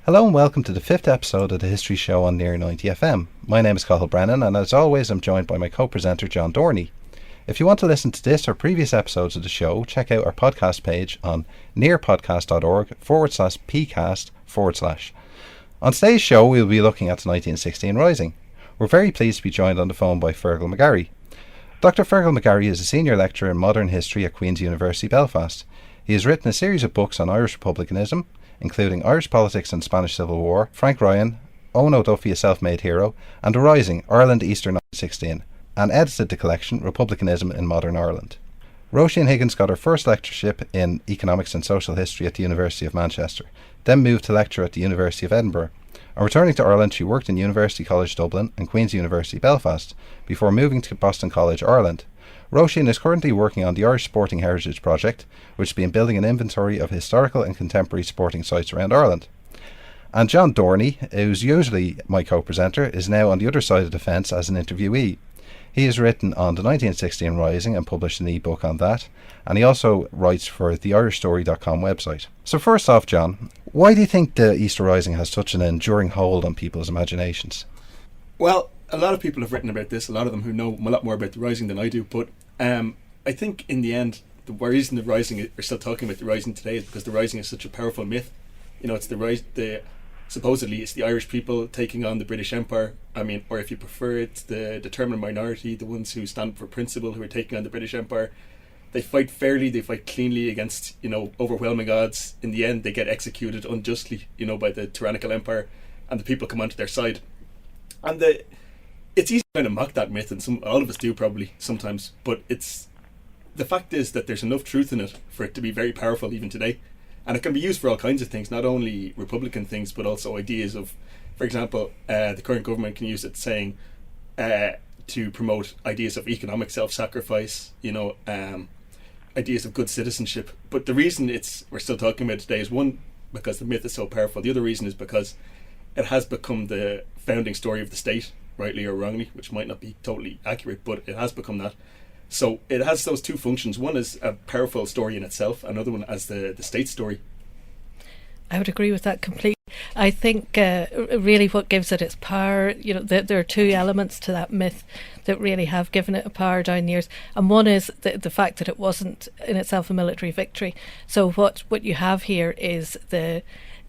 Hello and welcome to the fifth episode of the History Show on Near 90 FM. My name is Cathal Brennan, and as always I'm joined by my co-presenter John Dorney. If you want to listen to this or previous episodes of the show, check out our podcast page on nearpodcast.org/pcast/. On today's show we'll be looking at the 1916 Rising. We're very pleased to be joined on the phone by Fearghal McGarry. Dr. Fearghal McGarry is a senior lecturer in modern history at Queen's University Belfast. He has written a series of books on Irish republicanism, including Irish Politics and Spanish Civil War, Frank Ryan, Owen O'Duffy, A Self-Made Hero, and The Rising, Ireland Easter 1916, and edited the collection Republicanism in Modern Ireland. Róisín Higgins got her first lectureship in Economics and Social History at the University of Manchester, then moved to lecture at the University of Edinburgh. On returning to Ireland, she worked in University College Dublin and Queen's University Belfast, before moving to Boston College, Ireland. Róisín is currently working on the Irish Sporting Heritage Project, which has been building an inventory of historical and contemporary sporting sites around Ireland. And John Dorney, who's usually my co-presenter, is now on the other side of the fence as an interviewee. He has written on the 1916 Rising and published an e-book on that, and he also writes for the irishstory.com website. So first off, John, why do you think the Easter Rising has such an enduring hold on people's imaginations? Well, a lot of people have written about this, a lot of them who know a lot more about the Rising than I do, but I think in the end, the reason the Rising are still talking about the Rising today is because the Rising is such a powerful myth. You know, it's supposedly it's the Irish people taking on the British Empire. Or if you prefer, it's the determined minority, the ones who stand for principle, who are taking on the British Empire. They fight fairly, they fight cleanly against, overwhelming odds. In the end, they get executed unjustly, by the tyrannical empire, and the people come onto their side. And it's easy to kind of mock that myth, and all of us do probably sometimes, but the fact is that there's enough truth in it for it to be very powerful even today. And it can be used for all kinds of things, not only Republican things, but also ideas of, for example, the current government can use it saying to promote ideas of economic self-sacrifice, ideas of good citizenship. But the reason we're still talking about it today is, one, because the myth is so powerful. The other reason is because it has become the founding story of the state, rightly or wrongly, which might not be totally accurate, but it has become that. So it has those two functions. One is a powerful story in itself, another one as the state story. I would agree with that completely. I think really what gives it its power, there are two elements to that myth that really have given it a power down the years. And one is the fact that it wasn't in itself a military victory. So what you have here is the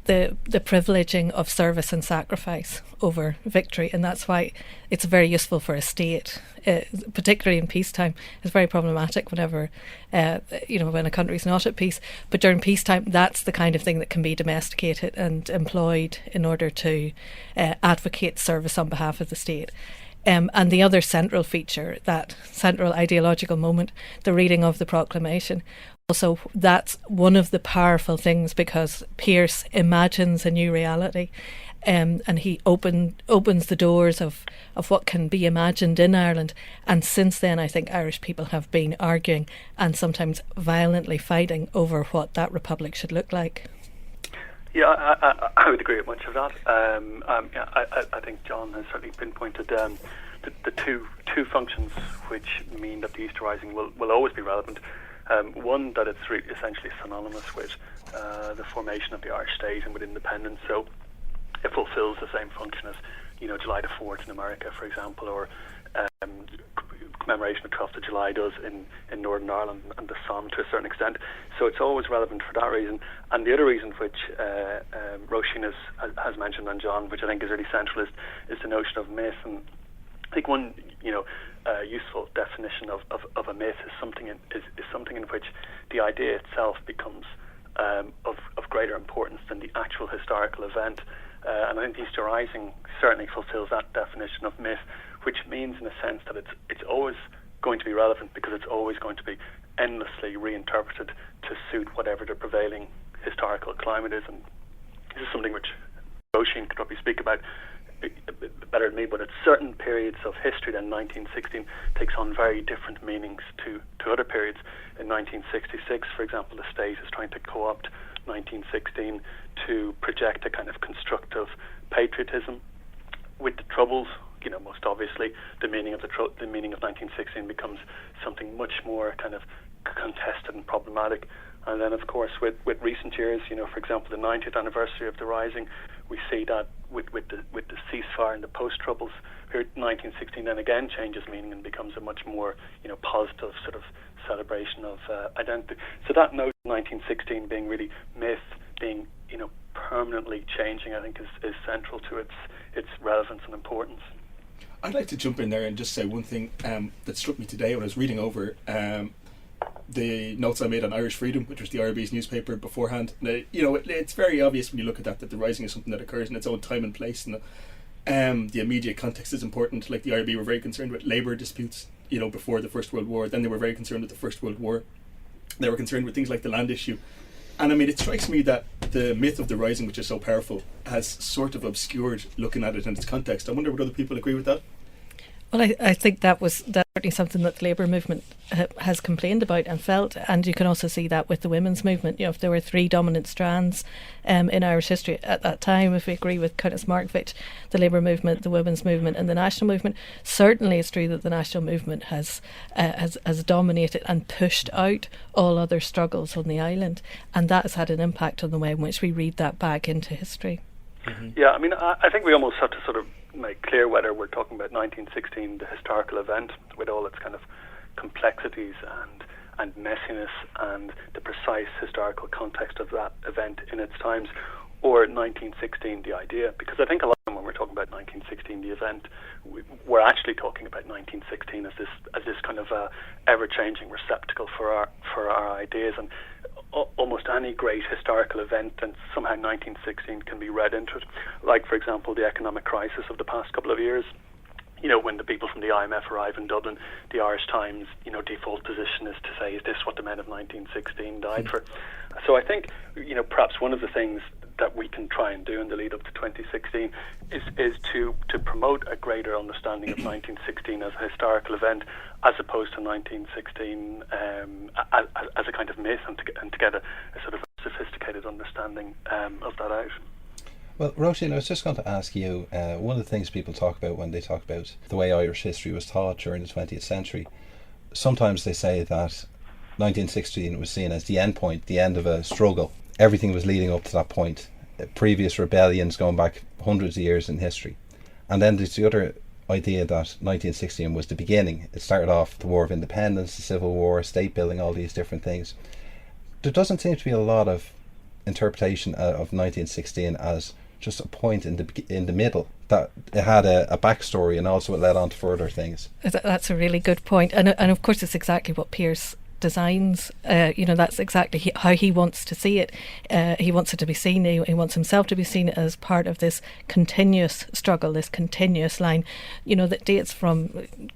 privileging of service and sacrifice over victory, and that's why it's very useful for a state, particularly in peacetime. It's very problematic whenever when a country's not at peace, but during peacetime that's the kind of thing that can be domesticated and employed in order to advocate service on behalf of the state. And the other central feature, that central ideological moment, the reading of the proclamation. Also, that's one of the powerful things, because Pearse imagines a new reality, and he opens the doors of what can be imagined in Ireland. And since then, I think Irish people have been arguing and sometimes violently fighting over what that republic should look like. Yeah, I would agree with much of that. I think John has certainly pinpointed the two functions which mean that the Easter Rising will always be relevant. One, that it's essentially synonymous with the formation of the Irish state and with independence, so it fulfills the same function as July the 4th in America, for example, or commemoration of 12th of July does in Northern Ireland, and the Somme to a certain extent. So it's always relevant for that reason. And the other reason which Róisín has mentioned, and John, which I think is really central, is the notion of myth. And I think one useful definition of a myth is something in which the idea itself becomes of greater importance than the actual historical event. And I think the Easter Rising certainly fulfills that definition of myth, which means in a sense that it's always going to be relevant, because it's always going to be endlessly reinterpreted to suit whatever the prevailing historical climate is. And this is something which Róisín could probably speak about better than me, but at certain periods of history, then 1916 takes on very different meanings to other periods. In 1966, for example, the state is trying to co-opt 1916 to project a kind of constructive patriotism. With the Troubles, most obviously, the meaning of 1916 becomes something much more kind of contested and problematic. And then, of course, with recent years, for example, the 90th anniversary of the Rising, we see that with the ceasefire and the post-Troubles period. 1916 then again changes meaning and becomes a much more positive sort of celebration of identity. So that note of 1916 being really myth, being permanently changing, I think is central to its relevance and importance. I'd like to jump in there and just say one thing that struck me today when I was reading over the notes I made on Irish Freedom, which was the IRB's newspaper beforehand. Now, it's very obvious when you look at that the Rising is something that occurs in its own time and place, and the immediate context is important. Like the IRB were very concerned with labour disputes, before the First World War. Then they were very concerned with the First World War. They were concerned with things like the land issue. And I mean, it strikes me that the myth of the Rising, which is so powerful, has sort of obscured looking at it in its context. I wonder would other people agree with that? Well, I think that's certainly something that the labour movement has complained about and felt, and you can also see that with the women's movement. If there were three dominant strands in Irish history at that time, if we agree with Countess Markievicz, the labour movement, the women's movement and the national movement, certainly it's true that the national movement has dominated and pushed out all other struggles on the island, and that has had an impact on the way in which we read that back into history. Mm-hmm. Yeah, I mean, I think we almost have to sort of make clear whether we're talking about 1916, the historical event, with all its kind of complexities and messiness and the precise historical context of that event in its times, or 1916, the idea. Because I think a lot of them, when we're talking about 1916, the event, we're actually talking about 1916 as this kind of ever-changing receptacle for our ideas, and almost any great historical event, and somehow 1916 can be read into it. Like, for example, the economic crisis of the past couple of years. When the people from the IMF arrive in Dublin, the Irish Times, default position is to say, is this what the men of 1916 died for? So I think, perhaps one of the things that we can try and do in the lead up to 2016 is to promote a greater understanding of 1916 as a historical event, as opposed to 1916 as a kind of myth, and to get a sort of sophisticated understanding of that out. Well, Róisín, I was just going to ask you, one of the things people talk about when they talk about the way Irish history was taught during the 20th century, sometimes they say that 1916 was seen as the end point, the end of a struggle. Everything was leading up to that point, previous rebellions going back hundreds of years in history. And then there's the other idea that 1916 was the beginning. It started off the War of Independence, the Civil War, state building, all these different things. There doesn't seem to be a lot of interpretation of 1916 as just a point in the middle, that it had a backstory and also it led on to further things. That's a really good point, and of course it's exactly what Pearse designs. That's exactly how he wants to see it. He wants it to be seen, he wants himself to be seen as part of this continuous struggle, this continuous line, that dates from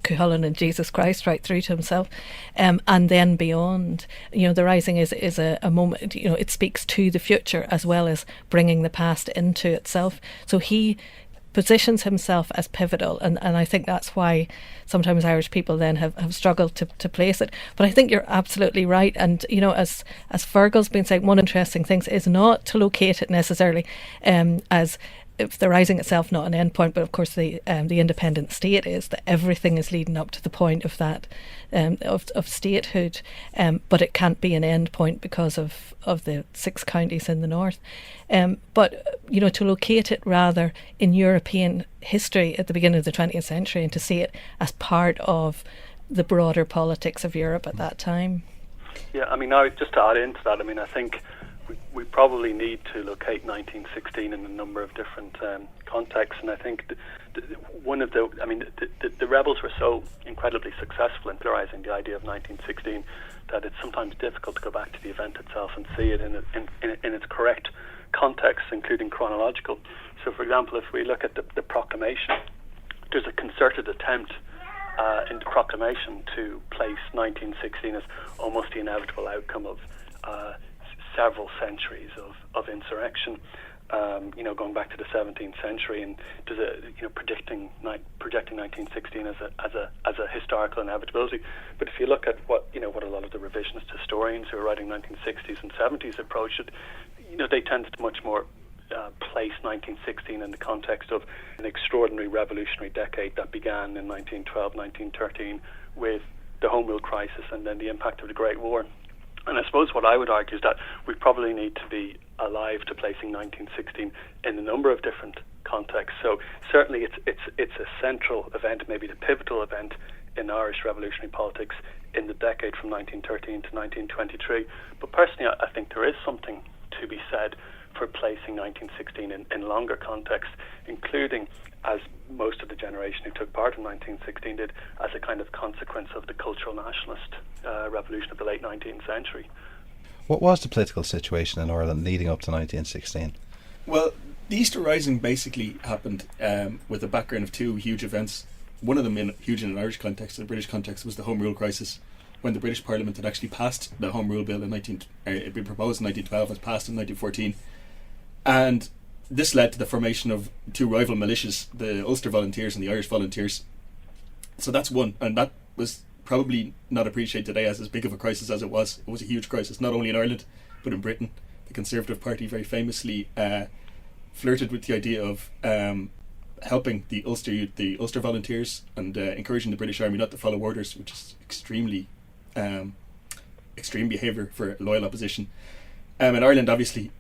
Cuchulainn and Jesus Christ right through to himself, and then beyond. The Rising is a moment, it speaks to the future as well as bringing the past into itself. So he positions himself as pivotal, and I think that's why sometimes Irish people then have struggled to place it. But I think you're absolutely right, and as Fearghal's been saying, one interesting thing is not to locate it necessarily as if the Rising itself not an end point, but of course the independent state is, that everything is leading up to the point of that of statehood, but it can't be an end point because of the 6 counties in the north. But to locate it rather in European history at the beginning of the 20th century, and to see it as part of the broader politics of Europe at that time. Yeah, I mean, now just to add into that, I mean, I think we probably need to locate 1916 in a number of different contexts, and I think the rebels were so incredibly successful in theorising the idea of 1916 that it's sometimes difficult to go back to the event itself and see it in its correct context, including chronological. So, for example, if we look at the proclamation, there's a concerted attempt in the proclamation to place 1916 as almost the inevitable outcome of several centuries of insurrection, going back to the 17th century, and there's projecting 1916 as a historical inevitability. But if you look at what a lot of the revisionist historians who are writing 1960s and 70s approach it, they tend to much more place 1916 in the context of an extraordinary revolutionary decade that began in 1912, 1913 with the Home Rule crisis and then the impact of the Great War. And I suppose what I would argue is that we probably need to be alive to placing 1916 in a number of different contexts. So certainly it's a central event, maybe the pivotal event in Irish revolutionary politics in the decade from 1913 to 1923. But personally, I think there is something to be said for placing 1916 in longer context, including, as most of the generation who took part in 1916 did, as a kind of consequence of the cultural nationalist revolution of the late 19th century. What was the political situation in Ireland leading up to 1916? Well, the Easter Rising basically happened with a background of two huge events. One of them huge in an Irish context, in a British context, was the Home Rule crisis, when the British Parliament had actually passed the Home Rule Bill it had been proposed in 1912 and was passed in 1914. And this led to the formation of two rival militias, the Ulster Volunteers and the Irish Volunteers. So that's one, and that was probably not appreciated today as big of a crisis as it was. It was a huge crisis, not only in Ireland, but in Britain. The Conservative Party very famously flirted with the idea of helping the Ulster Volunteers and encouraging the British Army not to follow orders, which is extreme behaviour for loyal opposition. In Ireland, obviously,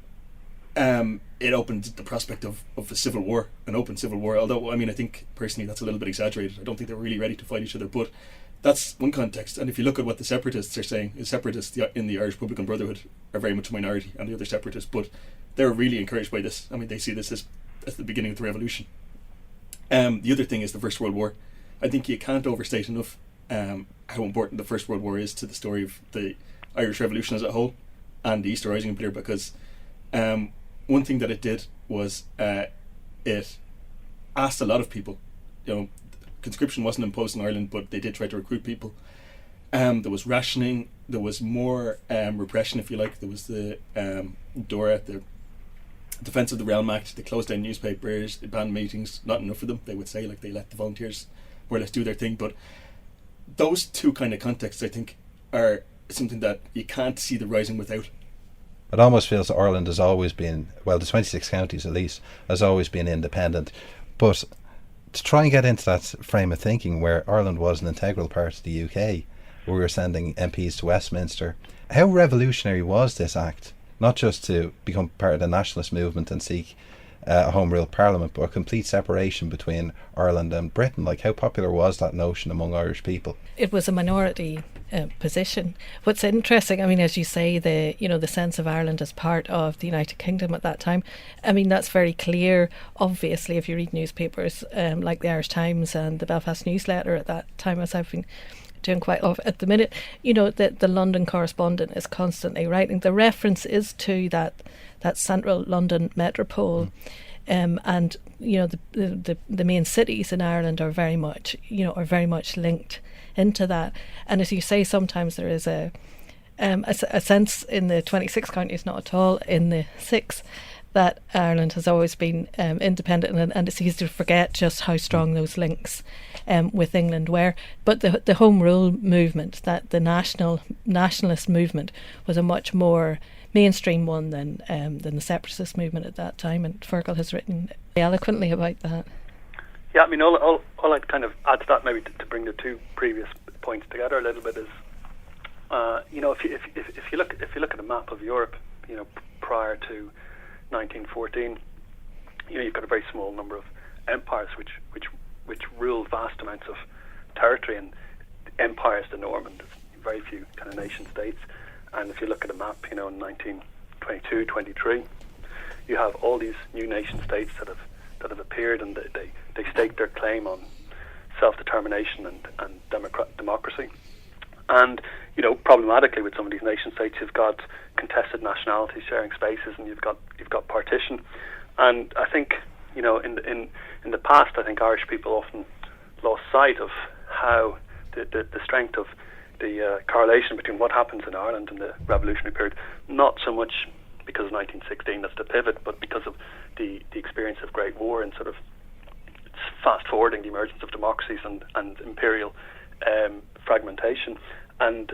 it opened the prospect of a civil war, an open civil war, although, I mean, I think personally that's a little bit exaggerated. I don't think they were really ready to fight each other, but that's one context. And if you look at what the separatists are saying, the separatists in the Irish Republican Brotherhood are very much a minority, and the other separatists, but they're really encouraged by this. I mean, they see this as the beginning of the revolution. The other thing is the First World War. I think you can't overstate enough how important the First World War is to the story of the Irish Revolution as a whole, and the Easter Rising in particular, because one thing that it did was it asked a lot of people. Conscription wasn't imposed in Ireland, but they did try to recruit people. There was rationing, there was more repression, if you like. There was the DORA, the Defence of the Realm Act. They closed down newspapers, they banned meetings. Not enough of them, they would say. Like, they let the volunteers more or less do their thing. But those two kind of contexts, I think, are something that you can't see the Rising without. It almost feels that Ireland has always been, well, the 26 counties at least, has always been independent. But to try and get into that frame of thinking where Ireland was an integral part of the UK, where we were sending MPs to Westminster, how revolutionary was this act? Not just to become part of the nationalist movement and seek a home rule parliament, but a complete separation between Ireland and Britain. Like, how popular was that notion among Irish people? It was a minority position. What's interesting, I mean, as you say, the sense of Ireland as part of the United Kingdom at that time, I mean, that's very clear. Obviously, if you read newspapers like the Irish Times and the Belfast Newsletter at that time, as I've been doing quite often at the minute, the London correspondent is constantly writing. The reference is to that central London metropole, and the main cities in Ireland are very much linked into that. And as you say, sometimes there is a sense in the 26 counties, not at all in the 6, that Ireland has always been independent, and it's easy to forget just how strong those links with England were. But the Home Rule movement, that the nationalist movement, was a much more mainstream one than the separatist movement at that time, and Fearghal has written eloquently about that. Yeah, I mean, all I'd kind of add to that, maybe to bring the two previous points together a little bit, is if you look at a map of Europe, prior to 1914, you've got a very small number of empires which ruled vast amounts of territory, and empire is the norm, and there's very few kind of nation states. And if you look at a map, in 1922, 23, you have all these new nation states that have appeared, and they stake their claim on self-determination and democracy. And problematically with some of these nation states, you've got contested nationalities sharing spaces, and you've got partition. And I think in the past, I think Irish people often lost sight of how the strength of the correlation between what happens in Ireland in the revolutionary period, not so much because of 1916, that's the pivot, but because of the experience of Great War and sort of fast forwarding the emergence of democracies and imperial fragmentation. And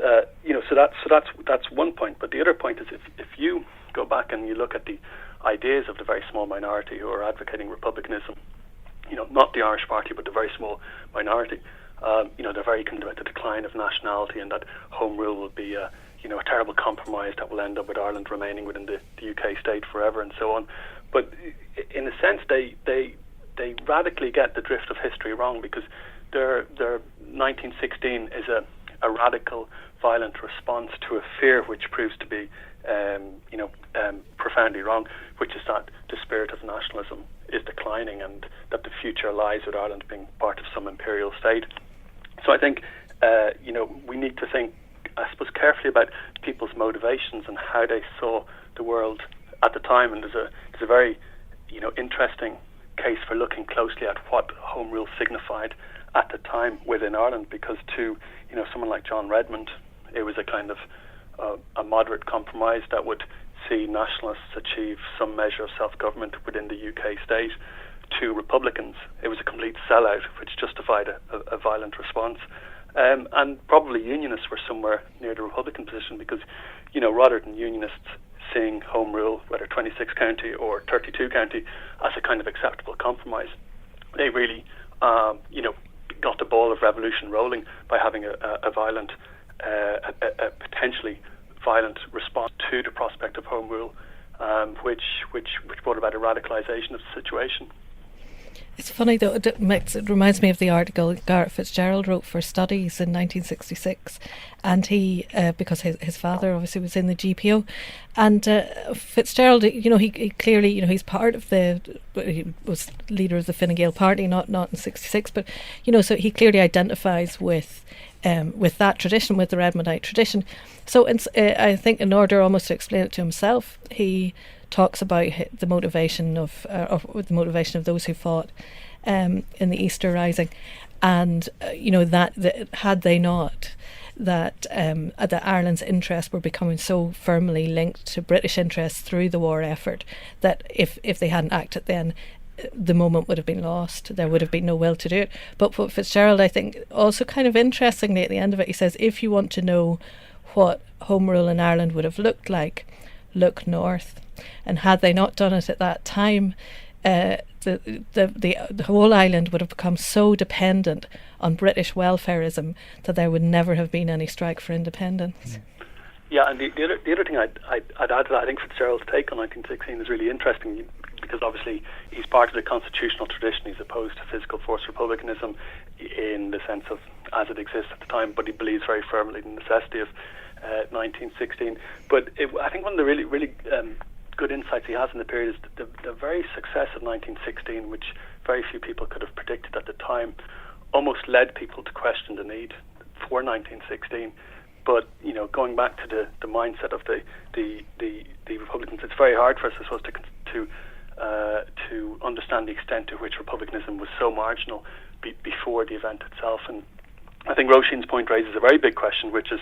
so that's one point. But the other point is, if you go back and you look at the ideas of the very small minority who are advocating republicanism, not the Irish Party, but the very small minority, they're very convinced about the decline of nationality, and that home rule will be a terrible compromise that will end up with Ireland remaining within the UK state forever and so on. But in a sense, they radically get the drift of history wrong, because their 1916 is a radical, violent response to a fear which proves to be profoundly wrong, which is that the spirit of nationalism is declining and that the future lies with Ireland being part of some imperial state. So I think we need to think, I suppose, carefully about people's motivations and how they saw the world at the time. And there's a very interesting case for looking closely at what Home Rule signified at the time within Ireland, because to someone like John Redmond, it was a kind of a moderate compromise that would see nationalists achieve some measure of self-government within the UK state. To Republicans, it was a complete sellout, which justified a violent response. And probably Unionists were somewhere near the Republican position, because, rather than Unionists seeing Home Rule, whether 26 county or 32 county, as a kind of acceptable compromise, they really, got the ball of revolution rolling by having a violent, a potentially violent response to the prospect of Home Rule, which brought about a radicalisation of the situation. It's funny though, it reminds me of the article Garrett Fitzgerald wrote for Studies in 1966, and he, because his father obviously was in the GPO, and Fitzgerald, he clearly, he's part of he was leader of the Fine Gael party, not in 66, but, so he clearly identifies with that tradition, with the Redmondite tradition. So I think in order almost to explain it to himself, he talks about the motivation of those who fought in the Easter Rising, and that had they not, that Ireland's interests were becoming so firmly linked to British interests through the war effort, that if they hadn't acted then, the moment would have been lost. There would have been no will to do it. But what Fitzgerald, I think, also kind of interestingly at the end of it, he says, if you want to know what Home Rule in Ireland would have looked like, look north. And had they not done it at that time, the whole island would have become so dependent on British welfarism that there would never have been any strike for independence. Yeah, and the other thing I'd add to that, I think Fitzgerald's take on 1916 is really interesting, because obviously he's part of the constitutional tradition. He's opposed to physical force republicanism in the sense of as it exists at the time, but he believes very firmly in the necessity of 1916. But I think one of the really, really good insights he has in the period is the very success of 1916, which very few people could have predicted at the time, almost led people to question the need for 1916. But going back to the mindset of the Republicans, it's very hard for us, I suppose, to understand the extent to which republicanism was so marginal before the event itself. And I think Róisín's point raises a very big question, which is,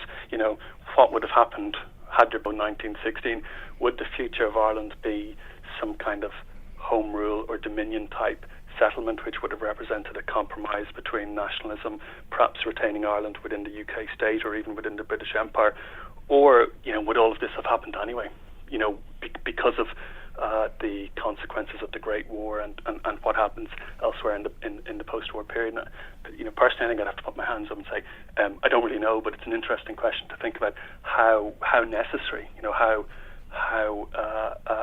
what would have happened had there been 1916? Would the future of Ireland be some kind of Home Rule or Dominion type settlement, which would have represented a compromise between nationalism, perhaps retaining Ireland within the UK state or even within the British Empire? Or, would all of this have happened anyway, because of the consequences of the Great War and what happens elsewhere in the post-war period? Personally, I think I'd have to put my hands up and say, I don't really know, but it's an interesting question to think about how necessary, how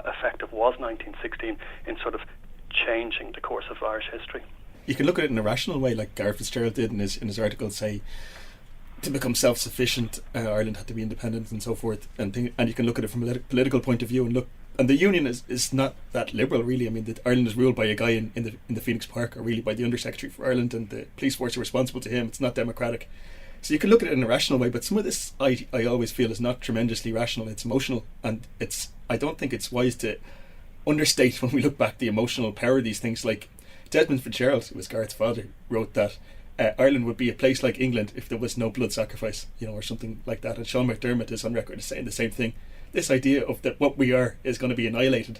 effective was 1916 in sort of changing the course of Irish history. You can look at it in a rational way, like Gareth Fitzgerald did in his article, say, to become self-sufficient, Ireland had to be independent and so forth, and you can look at it from a political point of view and the Union is not that liberal, really. I mean, Ireland is ruled by a guy in the Phoenix Park, or really by the Undersecretary for Ireland, and the police force are responsible to him. It's not democratic. So you can look at it in a rational way, but some of this I always feel is not tremendously rational. It's emotional, and I don't think it's wise to understate when we look back the emotional power of these things. Like Desmond Fitzgerald, who was Gareth's father, wrote that Ireland would be a place like England if there was no blood sacrifice, or something like that. And Sean McDermott is on record as saying the same thing. This idea of that what we are is going to be annihilated,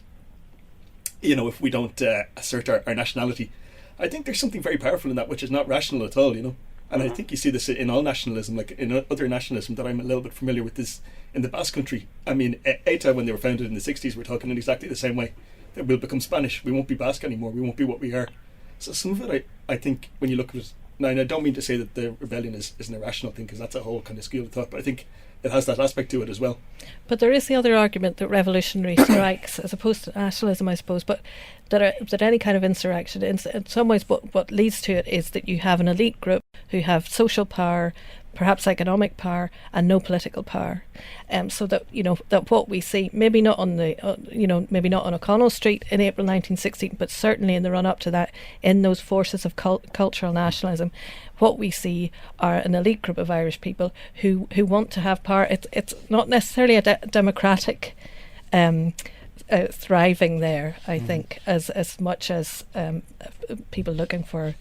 if we don't assert our nationality. I think there's something very powerful in that, which is not rational at all, And I think you see this in all nationalism, like in other nationalism that I'm a little bit familiar with, this in the Basque Country. I mean, ETA, when they were founded in the 60s, were talking in exactly the same way. That we'll become Spanish. We won't be Basque anymore. We won't be what we are. So some of it, I think, when you look at it, now, and I don't mean to say that the rebellion is an irrational thing, because that's a whole kind of school of thought, but I think it has that aspect to it as well. But there is the other argument that revolutionary strikes, as opposed to nationalism, I suppose, but that any kind of insurrection, in some ways, what leads to it is that you have an elite group who have social power, perhaps economic power, and no political power. So that that what we see, maybe not on maybe not on O'Connell Street in April 1916, but certainly in the run up to that, in those forces of cultural nationalism, what we see are an elite group of Irish people who want to have power. It's not necessarily a democratic thriving there, I think, as much as people looking for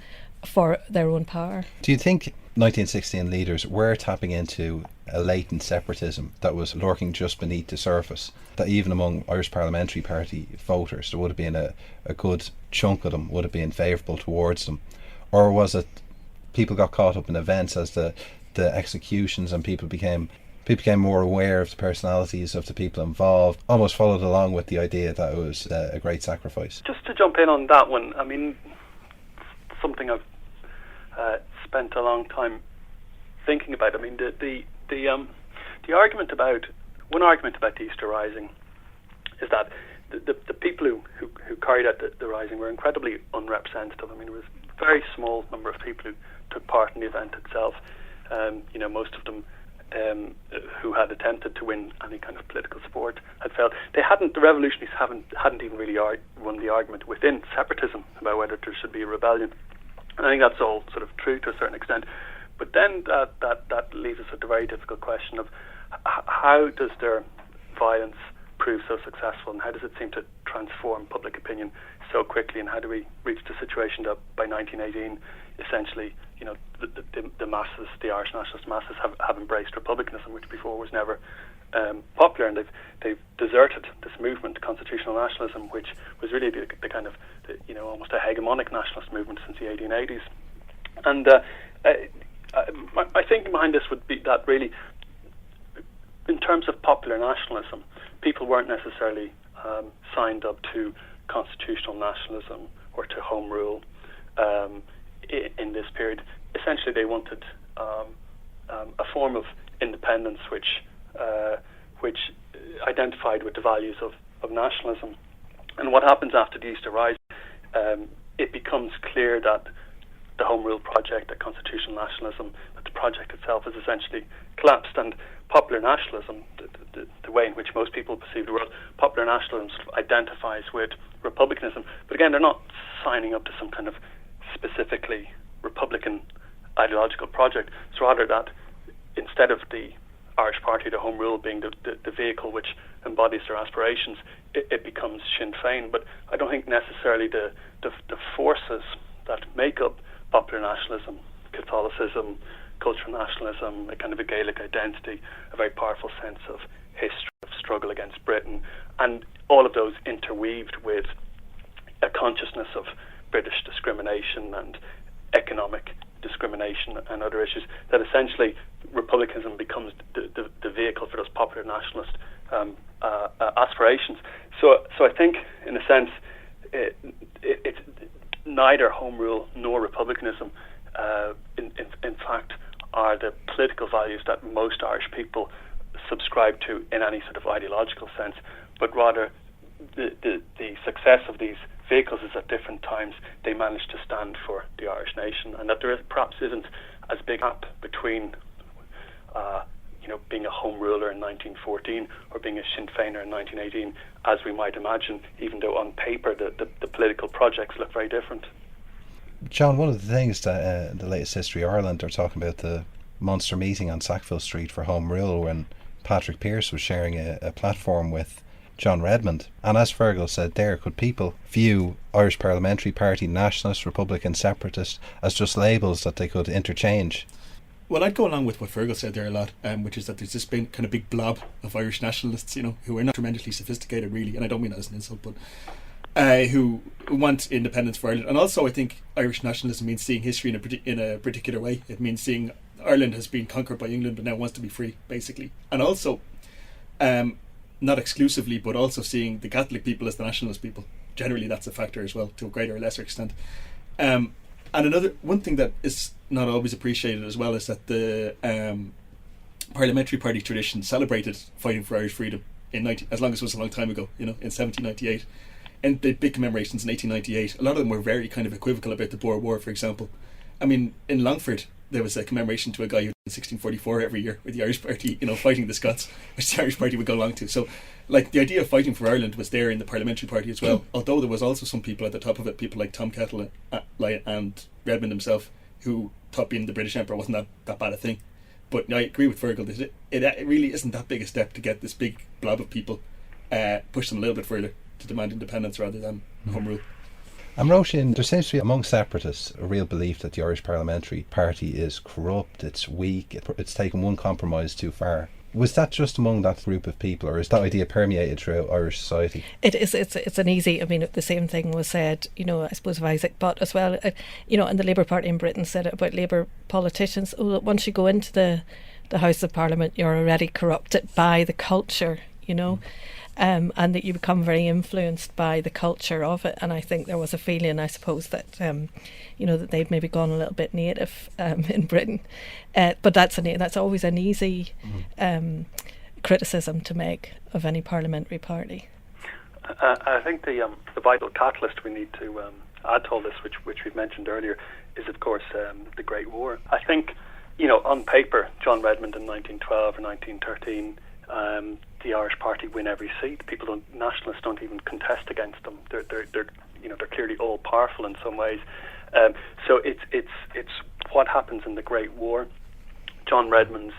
their own power. Do you think 1916 leaders were tapping into a latent separatism that was lurking just beneath the surface, that even among Irish Parliamentary Party voters there would have been a good chunk of them would have been favourable towards them? Or was it people got caught up in events as the executions, and people became more aware of the personalities of the people involved, almost followed along with the idea that it was a great sacrifice? Just to jump in on that one, I mean, something I've spent a long time thinking about. I mean, the argument about the Easter Rising is that the people who carried out the Rising were incredibly unrepresentative. I mean, there was a very small number of people who took part in the event itself. Most of them who had attempted to win any kind of political support had failed. The revolutionaries hadn't even really won the argument within separatism about whether there should be a rebellion. And I think that's all sort of true to a certain extent. But then that leaves us with the very difficult question of how does their violence prove so successful, and how does it seem to transform public opinion so quickly, and how do we reach the situation that by 1918 essentially the masses, the Irish nationalist masses have embraced republicanism, which before was never popular, and they've deserted this movement, constitutional nationalism, which was really the kind of almost a hegemonic nationalist movement since the 1880s. And I think behind this would be that really, in terms of popular nationalism, people weren't necessarily signed up to constitutional nationalism or to home rule in this period. Essentially, they wanted a form of independence which identified with the values of nationalism. And what happens after the Easter Rising, it becomes clear that the Home Rule project, that constitutional nationalism, that the project itself has essentially collapsed, and popular nationalism, the way in which most people perceive the world, popular nationalism sort of identifies with republicanism. But again, they're not signing up to some kind of specifically republican ideological project. It's rather that instead of the Irish Party, the Home Rule being the vehicle which embodies their aspirations, it becomes Sinn Féin. But I don't think necessarily the forces that make up popular nationalism, Catholicism, cultural nationalism, a kind of a Gaelic identity, a very powerful sense of history, of struggle against Britain, and all of those interweaved with a consciousness of British discrimination and economic discrimination and other issues, that essentially republicanism becomes the vehicle for those popular nationalist aspirations. So I think, in a sense, it's neither home rule nor republicanism in fact are the political values that most Irish people subscribe to in any sort of ideological sense, but rather the success of these vehicles is at different times they manage to stand for the Irish nation, and that there perhaps isn't as big a gap between being a home ruler in 1914 or being a Sinn Féiner in 1918 as we might imagine, even though on paper the political projects look very different. John, one of the things that the latest History Ireland are talking about, the monster meeting on Sackville Street for Home Rule, when Patrick Pearse was sharing a platform with John Redmond. And as Fearghal said there, could people view Irish Parliamentary Party, nationalist, republican, separatist as just labels that they could interchange? Well, I'd go along with what Fearghal said there a lot, which is that there's this been kind of big blob of Irish nationalists, who are not tremendously sophisticated really, and I don't mean that as an insult, but who want independence for Ireland. And also I think Irish nationalism means seeing history in a particular way. It means seeing Ireland has been conquered by England but now wants to be free, basically. And also, not exclusively, but also seeing the Catholic people as the nationalist people. Generally that's a factor as well, to a greater or lesser extent. And one thing that is not always appreciated as well is that the parliamentary party tradition celebrated fighting for Irish freedom as long as it was a long time ago, in 1798. And the big commemorations in 1898, a lot of them were very kind of equivocal about the Boer War, for example. I mean, in Longford, there was a commemoration to a guy who in 1644 every year with the Irish Party, fighting the Scots, which the Irish Party would go along to. So, the idea of fighting for Ireland was there in the parliamentary party as well, although there was also some people at the top of it, people like Tom Cathal and Redmond himself, who thought being the British Emperor wasn't that bad a thing. But I agree with Fearghal that it really isn't that big a step to get this big blob of people, push them a little bit further to demand independence rather than home rule. And Róisín, there seems to be among separatists a real belief that the Irish Parliamentary Party is corrupt, it's weak, it's taken one compromise too far. Was that just among that group of people, or is that idea permeated throughout Irish society? It is. It's an easy. I mean, the same thing was said, I suppose, of Isaac Butt as well. And the Labour Party in Britain said it about Labour politicians. Oh, once you go into the House of Parliament, you're already corrupted by the culture, and that you become very influenced by the culture of it. And I think there was a feeling, I suppose, that that they'd maybe gone a little bit native in Britain, but that's always an easy criticism to make of any parliamentary party. I think the vital catalyst we need to add to all this, which we've mentioned earlier, is of course the Great War. I think on paper, John Redmond in 1912 or 1913. The Irish Party win every seat. Nationalists don't even contest against them. They're clearly all powerful in some ways. So it's what happens in the Great War. John Redmond's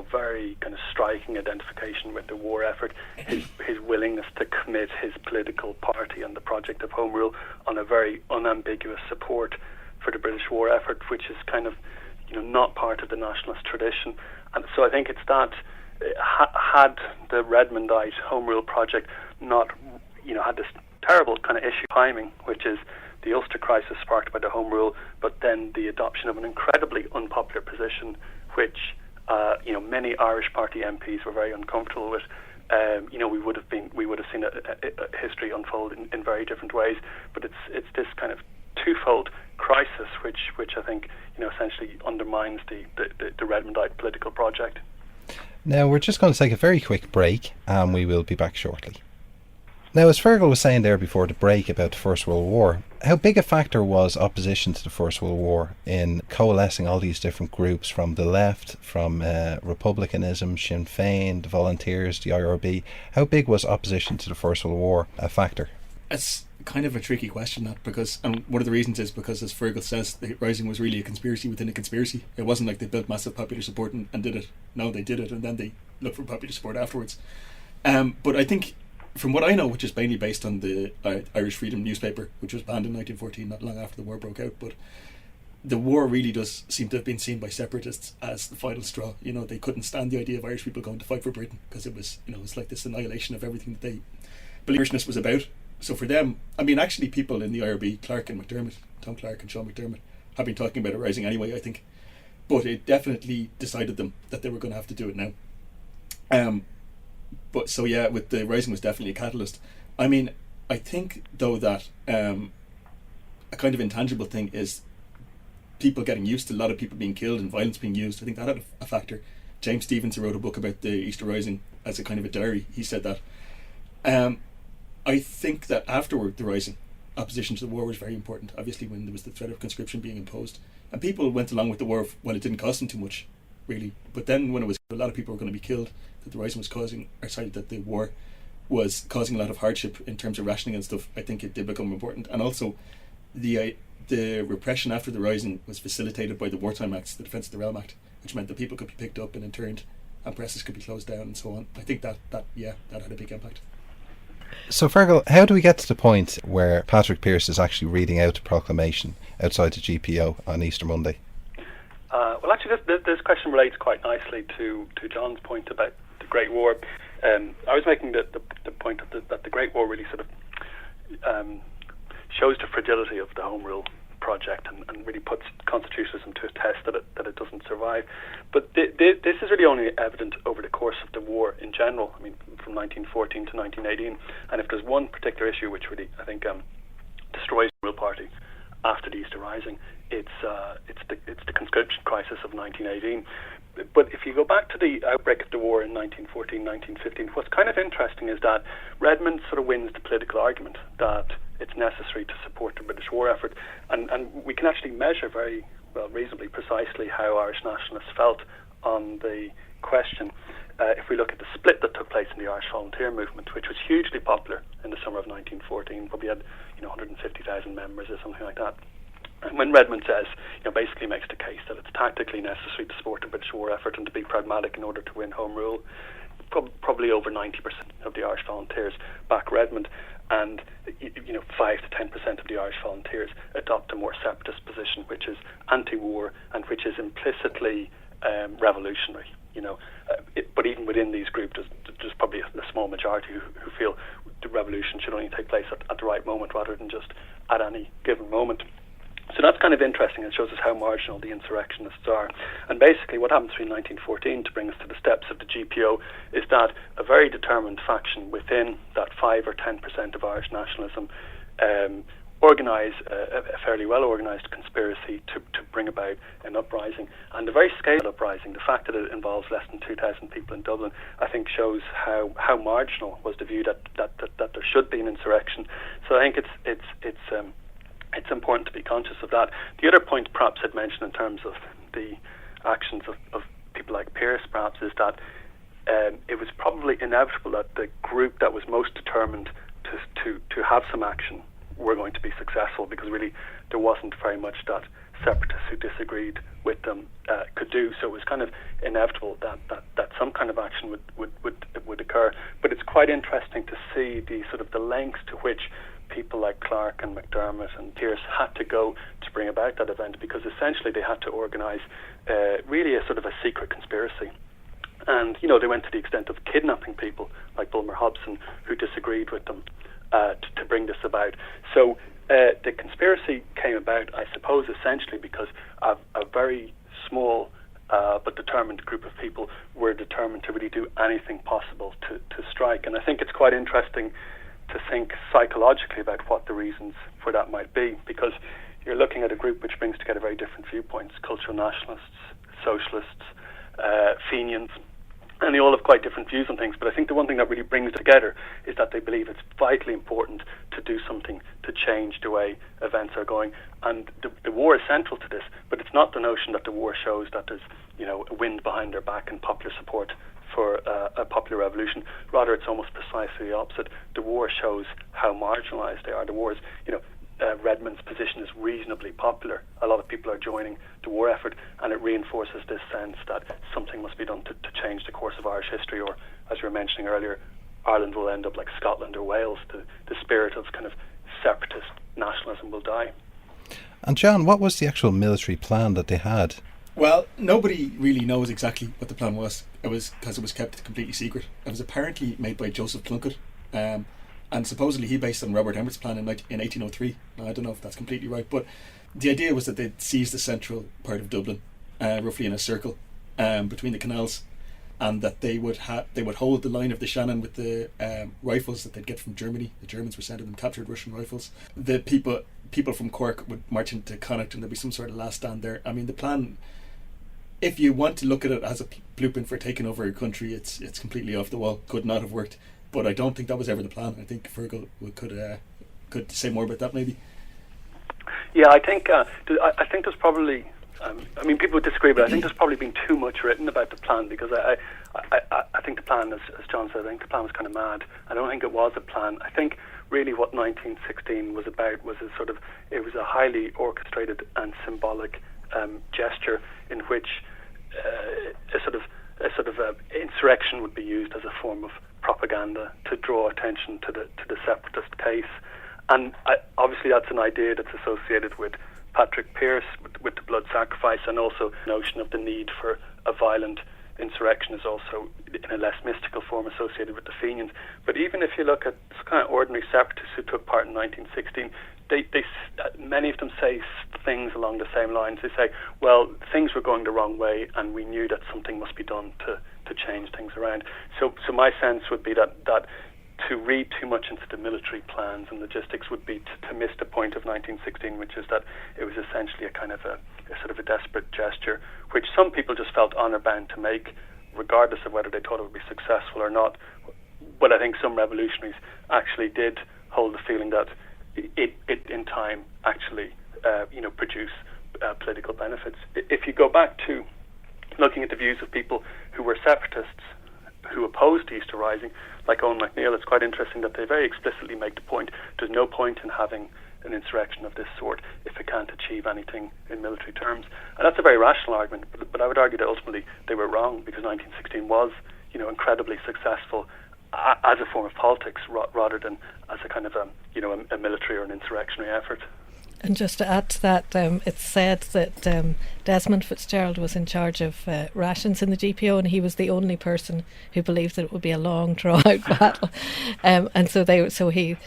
very kind of striking identification with the war effort, his willingness to commit his political party and the project of Home Rule on a very unambiguous support for the British war effort, which is kind of not part of the nationalist tradition. And so I think it's that. Had the Redmondite Home Rule project not, had this terrible kind of issue timing, which is the Ulster crisis sparked by the Home Rule, but then the adoption of an incredibly unpopular position, which many Irish Party MPs were very uncomfortable with. We would have seen a history unfold in very different ways. But it's this kind of twofold crisis, which I think essentially undermines the Redmondite political project. Now, we're just going to take a very quick break and we will be back shortly. Now, as Fearghal was saying there before the break about the First World War, how big a factor was opposition to the First World War in coalescing all these different groups from the left, from Republicanism, Sinn Féin, the Volunteers, the IRB? How big was opposition to the First World War a factor? It's kind of a tricky question, that, because one of the reasons is because, as Fearghal says, the Rising was really a conspiracy within a conspiracy. It wasn't like they built massive popular support and did it. No, they did it and then they looked for popular support afterwards. But I think, from what I know, which is mainly based on the Irish Freedom newspaper, which was banned in 1914, not long after the war broke out, but the war really does seem to have been seen by separatists as the final straw. They couldn't stand the idea of Irish people going to fight for Britain because it was, it's like this annihilation of everything that they believed Irishness was about. So for them, actually people in the IRB, Clark and McDermott, Tom Clark and Sean McDermott, have been talking about a Rising anyway, I think. But it definitely decided them that they were going to have to do it now. But so yeah, with the Rising was definitely a catalyst. I think though that a kind of intangible thing is people getting used to a lot of people being killed and violence being used. I think that had a factor. James Stevens, who wrote a book about the Easter Rising as a kind of a diary, he said that. I think that afterward, the Rising, opposition to the war was very important, obviously, when there was the threat of conscription being imposed. And people went along with the war when it didn't cost them too much, really. But then when it was a lot of people were going to be killed, that the Rising was that the war was causing a lot of hardship in terms of rationing and stuff, I think it did become important. And also, the repression after the Rising was facilitated by the Wartime Acts, the Defence of the Realm Act, which meant that people could be picked up and interned and presses could be closed down and so on. I think that had a big impact. So Fearghal, how do we get to the point where Patrick Pearse is actually reading out a proclamation outside the GPO on Easter Monday? Well, actually, this question relates quite nicely to John's point about the Great War. I was making the point that the Great War really sort of shows the fragility of the Home Rule project and really puts constitutionalism to a test that it doesn't survive. But this is really only evident over the course of the war in general. From 1914 to 1918. And if there's one particular issue which really, I think, destroys the Home Rule party after the Easter Rising, it's the conscription crisis of 1918. But if you go back to the outbreak of the war in 1914, 1915, what's kind of interesting is that Redmond sort of wins the political argument that it's necessary to support the British war effort, and we can actually measure very well, reasonably precisely, how Irish nationalists felt on the question. If we look at the split that took place in the Irish Volunteer movement, which was hugely popular in the summer of 1914, probably had 150,000 members or something like that. And when Redmond says, basically makes the case that it's tactically necessary to support the British war effort and to be pragmatic in order to win Home Rule, probably over 90% of the Irish volunteers back Redmond, and 5 to 10% of the Irish volunteers adopt a more separatist position, which is anti-war and which is implicitly revolutionary. But even within these groups, there's probably a small majority who feel the revolution should only take place at the right moment rather than just at any given moment. So that's kind of interesting. It shows us how marginal the insurrectionists are. And basically what happened between 1914 to bring us to the steps of the GPO is that a very determined faction within that 5 or 10% of Irish nationalism organise a fairly well-organised conspiracy to bring about an uprising. And the very scale of uprising, the fact that it involves less than 2,000 people in Dublin, I think shows how marginal was the view that there should be an insurrection. So I think it's important to be conscious of that. The other point perhaps I'd mention in terms of the actions of people like Pearse perhaps is that it was probably inevitable that the group that was most determined to have some action were going to be successful, because really there wasn't very much that separatists who disagreed with them could do. So it was kind of inevitable that some kind of action would occur. But it's quite interesting to see the lengths to which people like Clark and McDermott and Pearse had to go to bring about that event, because essentially they had to organise really a sort of a secret conspiracy. And, they went to the extent of kidnapping people like Bulmer Hobson who disagreed with them to bring this about. So the conspiracy came about, I suppose, essentially because a very small but determined group of people were determined to really do anything possible to strike. And I think it's quite interesting to think psychologically about what the reasons for that might be, because you're looking at a group which brings together very different viewpoints: cultural nationalists, socialists, Fenians, and they all have quite different views on things. But I think the one thing that really brings them together is that they believe it's vitally important to do something to change the way events are going. And the war is central to this, but it's not the notion that the war shows that there's a wind behind their back and popular support for a popular revolution. Rather, it's almost precisely the opposite. The war shows how marginalised they are. The war is, Redmond's position is reasonably popular. A lot of people are joining the war effort, and it reinforces this sense that something must be done to change the course of Irish history, or, as you were mentioning earlier, Ireland will end up like Scotland or Wales. The spirit of kind of separatist nationalism will die. And John, what was the actual military plan that they had? Well, nobody really knows exactly what the plan was. It was because it was kept completely secret. It was apparently made by Joseph Plunkett, and supposedly he based on Robert Emmet's plan in 1803. Now, I don't know if that's completely right, but the idea was that they'd seize the central part of Dublin, roughly in a circle between the canals, and that they would hold the line of the Shannon with the rifles that they'd get from Germany. The Germans were sending them captured Russian rifles. The people from Cork would march into Connacht, and there'd be some sort of last stand there. I mean, the plan, if you want to look at it as a blueprint for taking over a country, it's completely off the wall. Could not have worked. But I don't think that was ever the plan. I think Fearghal could say more about that, maybe. Yeah, I think there's probably. People would disagree, but I think there's probably been too much written about the plan, because I think the plan, as John said, I think the plan was kind of mad. I don't think it was a plan. I think really what 1916 was about was it was a highly orchestrated and symbolic gesture in which a sort of insurrection would be used as a form of propaganda to draw attention to the separatist case. And obviously that's an idea that's associated with Patrick Pearse, with the blood sacrifice, and also the notion of the need for a violent insurrection is also in a less mystical form associated with the Fenians. But even if you look at kind of ordinary separatists who took part in 1916, many of them say things along the same lines. They say, well, things were going the wrong way and we knew that something must be done to change things around. So my sense would be that to read too much into the military plans and logistics would be to miss the point of 1916, which is that it was essentially a kind of a sort of a desperate gesture, which some people just felt honour bound to make, regardless of whether they thought it would be successful or not. But I think some revolutionaries actually did hold the feeling that it in time actually produce political benefits. If you go back to looking at the views of people who were separatists who opposed Easter Rising, like Owen MacNeill, it's quite interesting that they very explicitly make the point there's no point in having an insurrection of this sort if it can't achieve anything in military terms. And that's a very rational argument, but I would argue that ultimately they were wrong, because 1916 was, incredibly successful as a form of politics rather than as a kind of a military or an insurrectionary effort. And just to add to that, it's said that Desmond Fitzgerald was in charge of rations in the GPO, and he was the only person who believed that it would be a long, drawn-out battle. And so he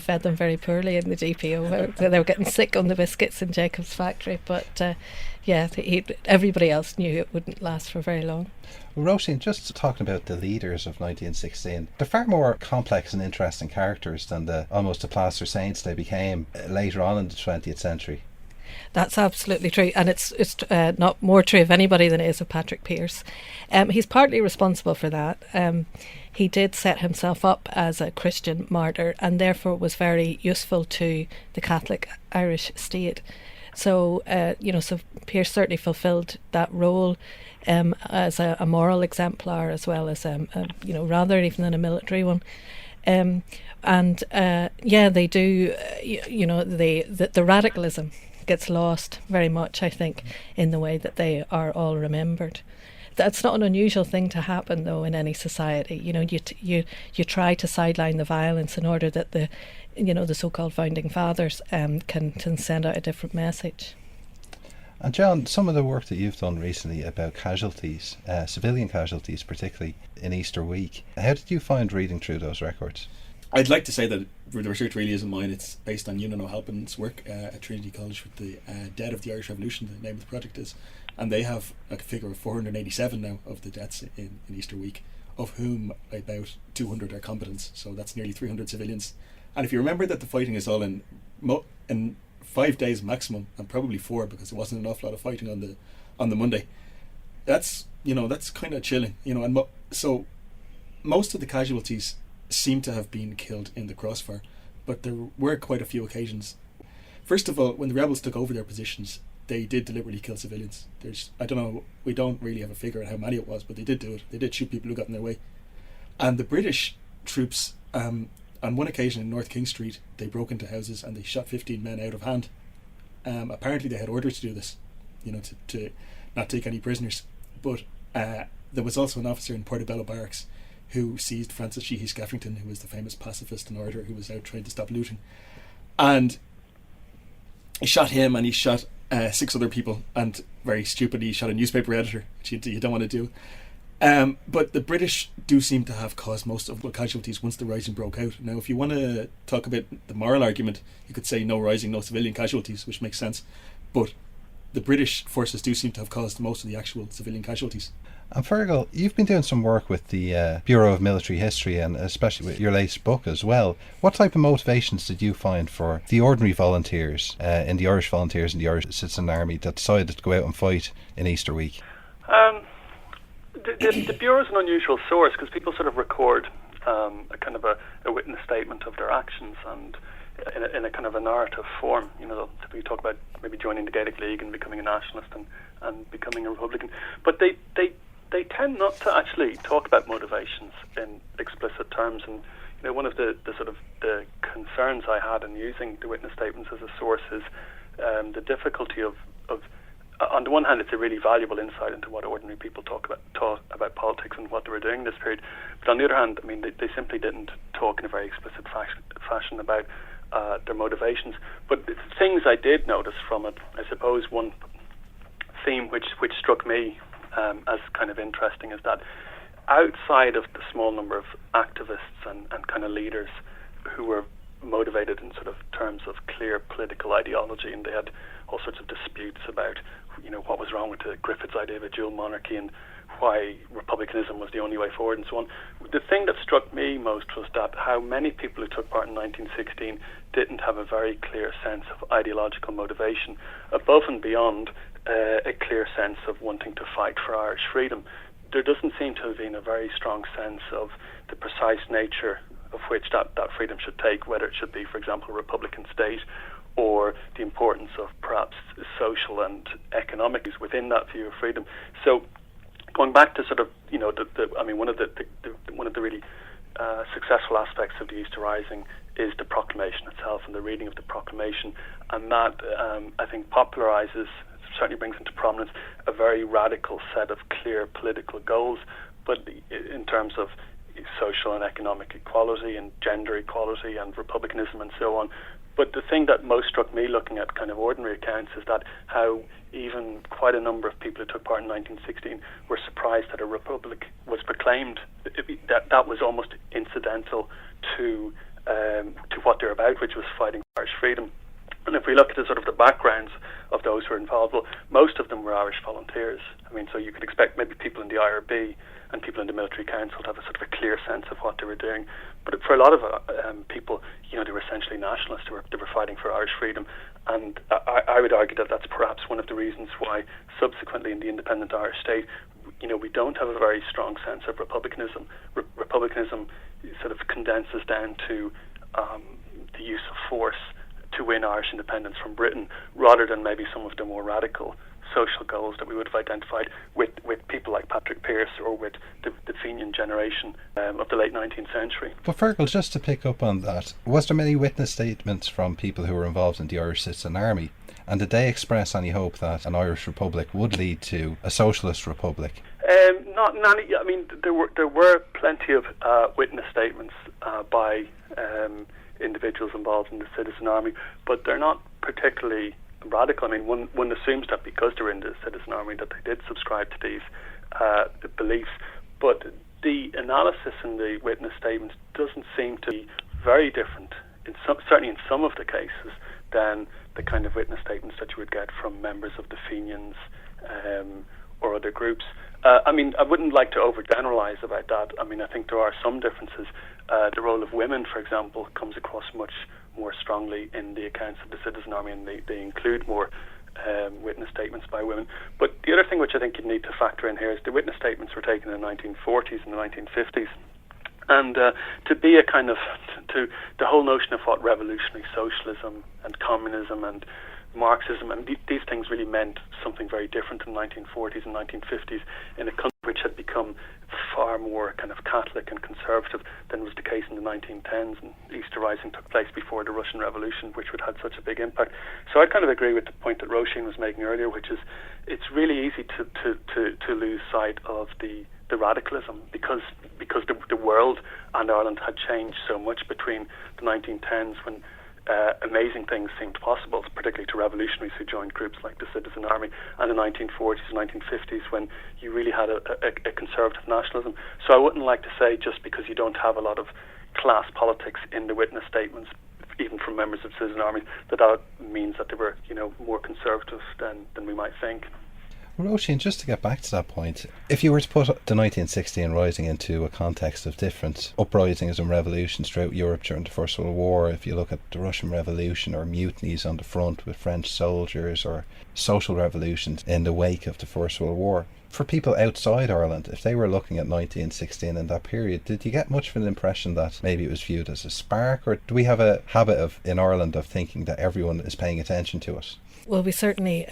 fed them very poorly in the GPO. They were getting sick on the biscuits in Jacob's factory. But everybody else knew it wouldn't last for very long. Well, Róisín, just talking about the leaders of 1916, they're far more complex and interesting characters than almost the plaster saints they became later on in the 20th century. That's absolutely true, and it's not more true of anybody than it is of Patrick Pearse. He's partly responsible for that. He did set himself up as a Christian martyr, and therefore was very useful to the Catholic Irish state. So, so Pearse certainly fulfilled that role as a moral exemplar, as well as rather even than a military one. They do. The radicalism gets lost very much, I think, in the way that they are all remembered. That's not an unusual thing to happen, though, in any society. You try to sideline the violence in order that the so-called founding fathers can send out a different message. And John, some of the work that you've done recently about casualties, civilian casualties particularly, in Easter week, how did you find reading through those records? I'd like to say that the research really isn't mine. It's based on Ewan O'Halpin's work at Trinity College with the Dead of the Irish Revolution, the name of the project is. And they have a figure of 487 now of the deaths in Easter week, of whom about 200 are combatants. So that's nearly 300 civilians. And if you remember that the fighting is all in 5 days maximum, and probably 4 because there wasn't an awful lot of fighting on the Monday, that's kind of chilling, and so most of the casualties seem to have been killed in the crossfire, but there were quite a few occasions. First of all, when the rebels took over their positions, they did deliberately kill civilians. We don't really have a figure on how many it was, but they did do it. They did shoot people who got in their way. And the British troops, on one occasion in North King Street, they broke into houses and they shot 15 men out of hand. Apparently they had orders to do this, to not take any prisoners. But there was also an officer in Portobello Barracks who seized Francis Sheehy Skeffington, who was the famous pacifist and orator who was out trying to stop looting. And he shot him, and he shot 6 other people, and very stupidly he shot a newspaper editor, which you don't want to do. But the British do seem to have caused most of the casualties once the Rising broke out. Now, if you want to talk about the moral argument, you could say no Rising, no civilian casualties, which makes sense. But the British forces do seem to have caused most of the actual civilian casualties. And Fearghal, you've been doing some work with the Bureau of Military History, and especially with your latest book as well. What type of motivations did you find for the ordinary volunteers, in the Irish Volunteers and the Irish Citizen Army, that decided to go out and fight in Easter week? The Bureau is an unusual source because people sort of record a kind of a witness statement of their actions, and in a kind of a narrative form. We talk about maybe joining the Gaelic League and becoming a nationalist and becoming a Republican, but they tend not to actually talk about motivations in explicit terms. And one of the sort of the concerns I had in using the witness statements as a source is the difficulty of on the one hand, it's a really valuable insight into what ordinary people talk about politics and what they were doing in this period. But on the other hand, I mean, they simply didn't talk in a very explicit fashion about their motivations. But things I did notice from it, I suppose one theme which struck me as kind of interesting is that outside of the small number of activists and kind of leaders who were motivated in sort of terms of clear political ideology, and they had all sorts of disputes about what was wrong with Griffith's idea of a dual monarchy and why republicanism was the only way forward and so on. The thing that struck me most was that how many people who took part in 1916 didn't have a very clear sense of ideological motivation, above and beyond a clear sense of wanting to fight for Irish freedom. There doesn't seem to have been a very strong sense of the precise nature of which that freedom should take, whether it should be, for example, a republican state, or the importance of perhaps social and economic issues within that view of freedom. So, going back to sort of, one of the really successful aspects of the Easter Rising is the proclamation itself and the reading of the proclamation, and that I think popularises, certainly brings into prominence, a very radical set of clear political goals, but in terms of social and economic equality and gender equality and republicanism and so on. But the thing that most struck me looking at kind of ordinary accounts is that how even quite a number of people who took part in 1916 were surprised that a republic was proclaimed. That was almost incidental to what they're about, which was fighting for Irish freedom. And if we look at the sort of the backgrounds of those who were involved, well, most of them were Irish volunteers. I mean, so you could expect maybe people in the IRB and people in the military council to have a sort of a clear sense of what they were doing. But for a lot of people, they were essentially nationalists. They were fighting for Irish freedom. And I would argue that that's perhaps one of the reasons why subsequently in the independent Irish state, we don't have a very strong sense of republicanism. Republicanism sort of condenses down to the use of force to win Irish independence from Britain, rather than maybe some of the more radical social goals that we would have identified with people like Patrick Pearse or with the Fenian generation of the late 19th century. But Fearghal, just to pick up on that, was there many witness statements from people who were involved in the Irish Citizen Army? And did they express any hope that an Irish Republic would lead to a socialist republic? Not many. I mean, there were plenty of witness statements by individuals involved in the Citizen Army, but they're not particularly radical. I mean, one assumes that because they're in the Citizen Army that they did subscribe to these beliefs, but the analysis in the witness statements doesn't seem to be very different, certainly in some of the cases, than the kind of witness statements that you would get from members of the Fenians or other groups. I mean, I wouldn't like to overgeneralise about that. I mean, I think there are some differences. The role of women, for example, comes across much more strongly in the accounts of the Citizen Army, and they include more witness statements by women. But the other thing which I think you need to factor in here is the witness statements were taken in the 1940s and the 1950s. And to be a kind of, to the whole notion of what revolutionary socialism and communism and Marxism, and these things really meant something very different in the 1940s and 1950s in a country which had become far more kind of Catholic and conservative than was the case in the 1910s, and Easter Rising took place before the Russian Revolution, which would have had such a big impact. So I kind of agree with the point that Róisín was making earlier, which is it's really easy to lose sight of the radicalism because the world and Ireland had changed so much between the 1910s when amazing things seemed possible, particularly to revolutionaries who joined groups like the Citizen Army, and the 1940s and 1950s when you really had a conservative nationalism. So I wouldn't like to say just because you don't have a lot of class politics in the witness statements, even from members of the Citizen Army, that means that they were, more conservative than we might think. Róisín, just to get back to that point, if you were to put the 1916 Rising into a context of different uprisings and revolutions throughout Europe during the First World War, if you look at the Russian Revolution or mutinies on the front with French soldiers or social revolutions in the wake of the First World War, for people outside Ireland, if they were looking at 1916 in that period, did you get much of an impression that maybe it was viewed as a spark, or do we have a habit in Ireland of thinking that everyone is paying attention to it? Well, we certainly,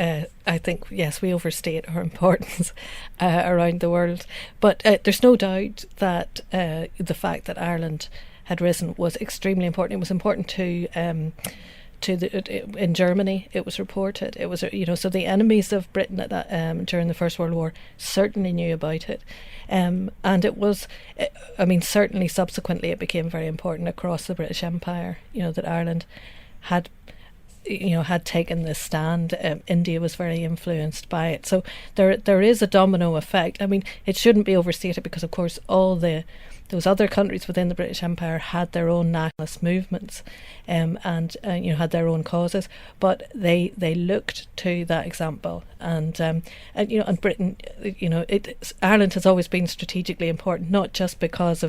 I think, yes, we overstate our importance around the world. But there's no doubt that the fact that Ireland had risen was extremely important. It was important to in Germany. It was reported. It was, so the enemies of Britain at that during the First World War certainly knew about it, and it was, certainly subsequently it became very important across the British Empire. That Ireland had taken this stand. India was very influenced by it. So there is a domino effect. I mean, it shouldn't be overstated because, of course, all the those other countries within the British Empire had their own nationalist movements, and had their own causes, but they looked to that example, and Britain, Ireland has always been strategically important, not just because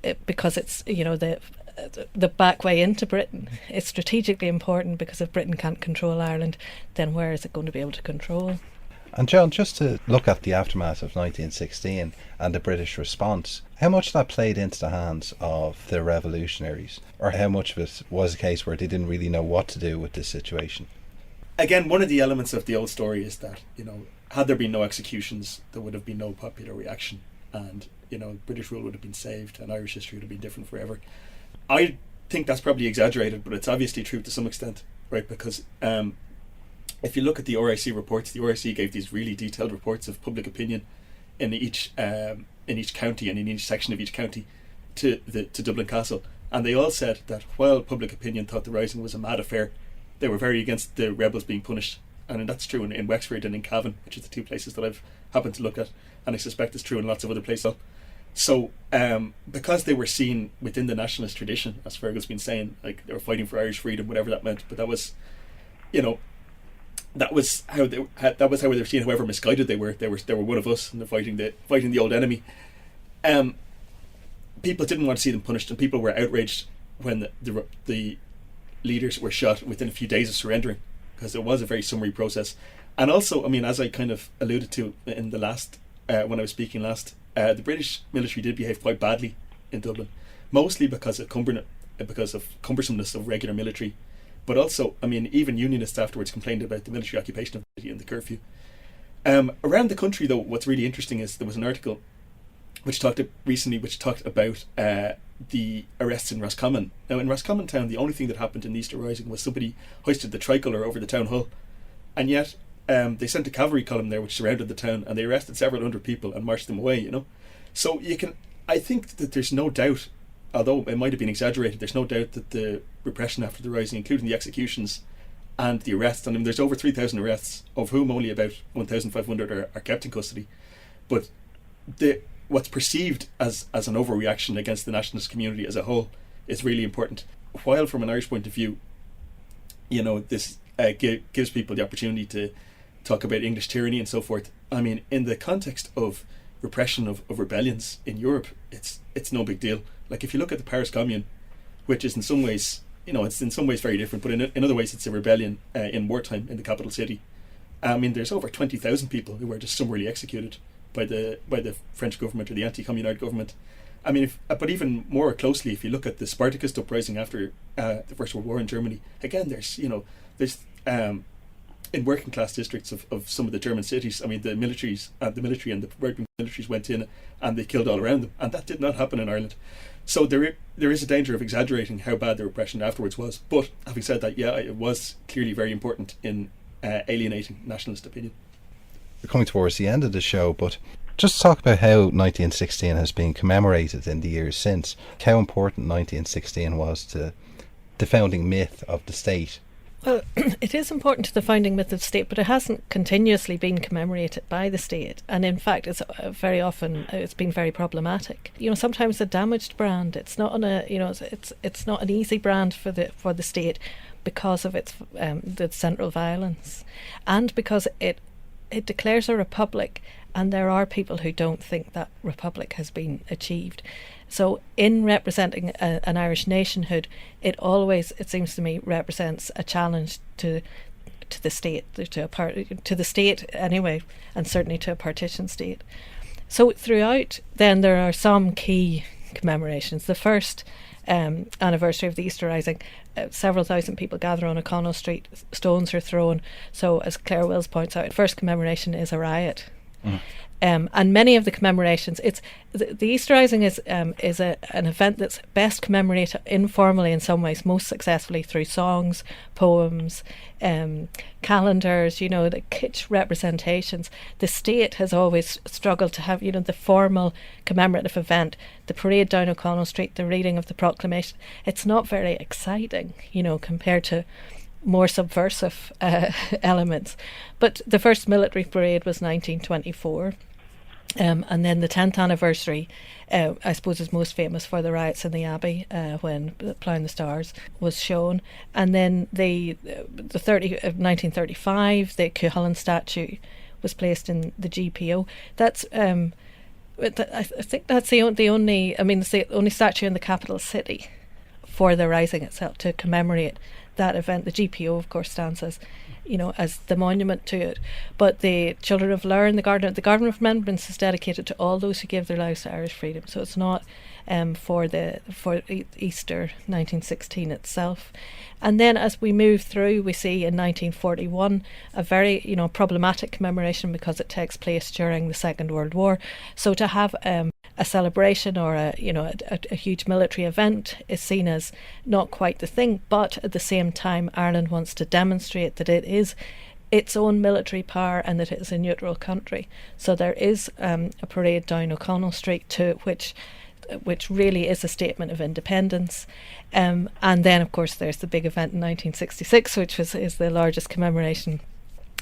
it's the back way into Britain. It's strategically important because if Britain can't control Ireland, then where is it going to be able to control? And John, just to look at the aftermath of 1916 and the British response, how much that played into the hands of the revolutionaries, or how much of it was a case where they didn't really know what to do with this situation? Again, one of the elements of the old story is that, had there been no executions, there would have been no popular reaction, and, British rule would have been saved and Irish history would have been different forever. I think that's probably exaggerated, but it's obviously true to some extent, right? Because if you look at the RIC reports, the RIC gave these really detailed reports of public opinion in each county and in each section of each county to Dublin Castle, and they all said that while public opinion thought the Rising was a mad affair, they were very against the rebels being punished. And that's true in Wexford and in Cavan, which is the two places that I've happened to look at, and I suspect it's true in lots of other places. So because they were seen within the nationalist tradition, as Fearghal's been saying, like they were fighting for Irish freedom, whatever that meant, but that was how they were seen. However misguided they were one of us, and they're fighting the old enemy. People didn't want to see them punished, and people were outraged when the leaders were shot within a few days of surrendering, because it was a very summary process. And also, as I kind of alluded to in the last when I was speaking last, the British military did behave quite badly in Dublin, mostly because of cumbersomeness of regular military. But also, even Unionists afterwards complained about the military occupation of the city and the curfew. Around the country, though, what's really interesting is there was an article which talked about the arrests in Roscommon. Now, in Roscommon town, the only thing that happened in the Easter Rising was somebody hoisted the tricolour over the town hall, and yet they sent a cavalry column there which surrounded the town, and they arrested several hundred people and marched them away. So I think that there's no doubt, although it might have been exaggerated, there's no doubt that the repression after the Rising, including the executions and the arrests, there's over 3,000 arrests, of whom only about 1,500 are kept in custody. But what's perceived as an overreaction against the nationalist community as a whole is really important. While from an Irish point of view, this gives people the opportunity to talk about English tyranny and so forth. In the context of repression of rebellions in Europe, it's no big deal. Like if you look at the Paris Commune, which is in some ways, it's in some ways very different, but in other ways it's a rebellion in wartime in the capital city. There's over 20,000 people who were just summarily executed by the French government or the anti-communard government. But even more closely, if you look at the Spartacist uprising after the First World War in Germany, again, there's in working class districts of some of the German cities, the military and the right-wing militaries went in and they killed all around them, and that did not happen in Ireland. So there is a danger of exaggerating how bad the repression afterwards was. But having said that, it was clearly very important in alienating nationalist opinion. We're coming towards the end of the show, but just talk about how 1916 has been commemorated in the years since. How important 1916 was to the founding myth of the state. Well, it is important to the founding myth of the state, but it hasn't continuously been commemorated by the state, and in fact it's very often it's been very problematic. Sometimes a damaged brand. It's not it's not an easy brand for the state because of its the central violence, and because it declares a republic, and there are people who don't think that republic has been achieved. So in representing an Irish nationhood, it always, it seems to me, represents a challenge to the state, to the state anyway, and certainly to a partition state. So throughout, then there are some key commemorations. The first anniversary of the Easter Rising, several thousand people gather on O'Connell Street, stones are thrown. So as Claire Wills points out, first commemoration is a riot. And many of the commemorations, the Easter Rising is an event that's best commemorated informally in some ways, most successfully through songs, poems, calendars, the kitsch representations. The state has always struggled to have, the formal commemorative event, the parade down O'Connell Street, the reading of the proclamation. It's not very exciting, compared to more subversive elements. But the first military parade was 1924. And then the 10th anniversary, I suppose, is most famous for the riots in the Abbey when Ploughing the Stars was shown. And then the 1935, the Cuchulainn statue was placed in the GPO. That's I think that's the only. I mean, it's the only statue in the capital city for the Rising itself to commemorate that event. The GPO, of course, stands as, as the monument to it. But the Children of Learn, the Garden of Remembrance, is dedicated to all those who gave their lives to Irish freedom. So it's not for Easter 1916 itself. And then as we move through, we see in 1941 a very problematic commemoration because it takes place during the Second World War. So to have a celebration or a huge military event is seen as not quite the thing, but at the same time Ireland wants to demonstrate that it is its own military power and that it is a neutral country. So there is a parade down O'Connell Street to which really is a statement of independence. And then, of course, there's the big event in 1966, which is the largest commemoration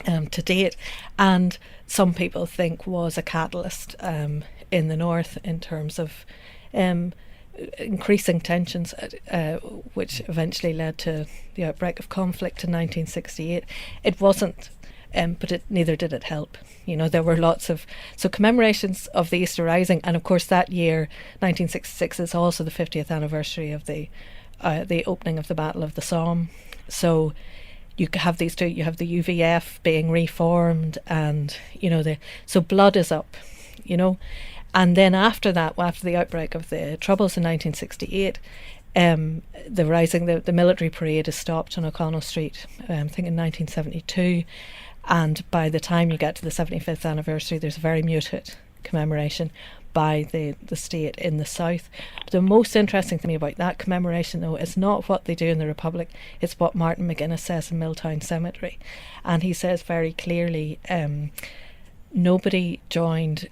to date, and some people think was a catalyst in the north in terms of increasing tensions, which eventually led to the outbreak of conflict in 1968. It wasn't, but neither did it help. There were lots of commemorations of the Easter Rising, and of course that year, 1966, is also the 50th anniversary of the opening of the Battle of the Somme. So you have these two. You have the UVF being reformed, and so blood is up, And then after that, after the outbreak of the Troubles in 1968, the Rising, the military parade is stopped on O'Connell Street, I think in 1972. And by the time you get to the 75th anniversary, there's a very muted commemoration by the state in the south. The most interesting thing about that commemoration, though, is not what they do in the Republic, it's what Martin McGuinness says in Milltown Cemetery. And he says very clearly, nobody joined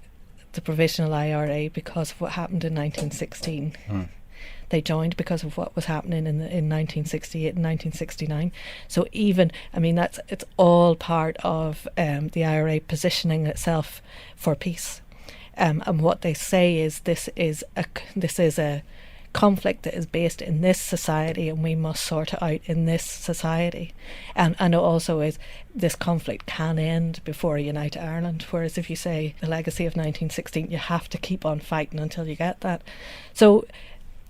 the Provisional IRA because of what happened in 1916. They joined because of what was happening in 1968 and 1969. So it's all part of the IRA positioning itself for peace. And what they say is this is a conflict that is based in this society, and we must sort it out in this society. And it also is this conflict can end before Unite Ireland. Whereas if you say the legacy of 1916, you have to keep on fighting until you get that. So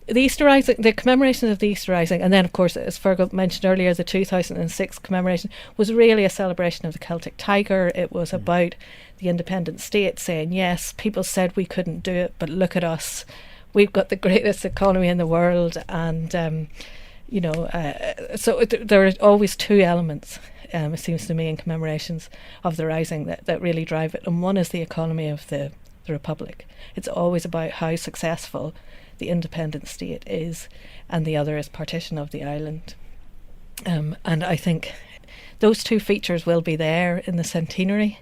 the Easter Rising, the commemoration of the Easter Rising, and then of course, as Fearghal mentioned earlier, the 2006 commemoration was really a celebration of the Celtic Tiger. It was about the independent state saying, yes, people said we couldn't do it, but look at us. We've got the greatest economy in the world, and so there are always two elements, it seems to me, in commemorations of the Rising that really drive it. And one is the economy of the Republic. It's always about how successful the independent state is, and the other is partition of the island. And I think those two features will be there in the centenary.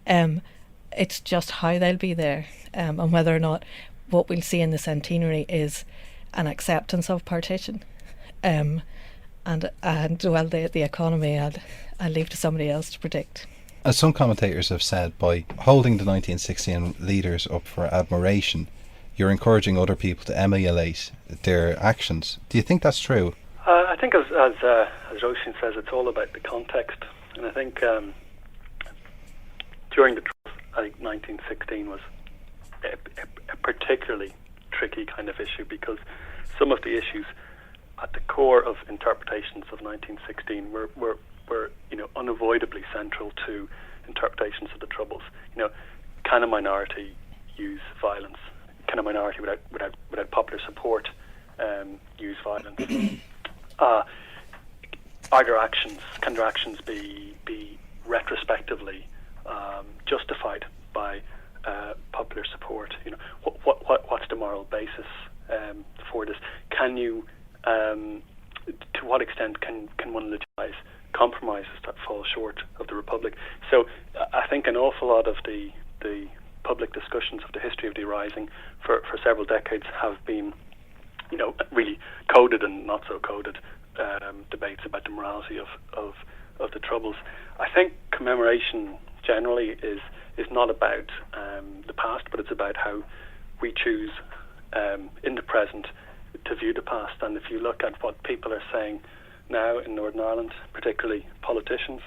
It's just how they'll be there, and whether or not what we'll see in the centenary is an acceptance of partition. And the economy, I'll leave to somebody else to predict. As some commentators have said, by holding the 1916 leaders up for admiration, you're encouraging other people to emulate their actions. Do you think that's true? I think, as Róisín says, it's all about the context. And I think during the Troubles, I think 1916 was a particularly tricky kind of issue, because some of the issues at the core of interpretations of 1916 were unavoidably central to interpretations of the Troubles. Can a minority use violence? Can a minority without popular support use violence? Can their actions be retrospectively justified by popular support? What's the moral basis for this? Can you, to what extent can one legitimize compromises that fall short of the Republic? So I think an awful lot of the public discussions of the history of the Rising for several decades have been, really coded and not so coded debates about the morality of the Troubles. I think commemoration generally is is not about the past, but it's about how we choose in the present to view the past. And if you look at what people are saying now in Northern Ireland, particularly politicians,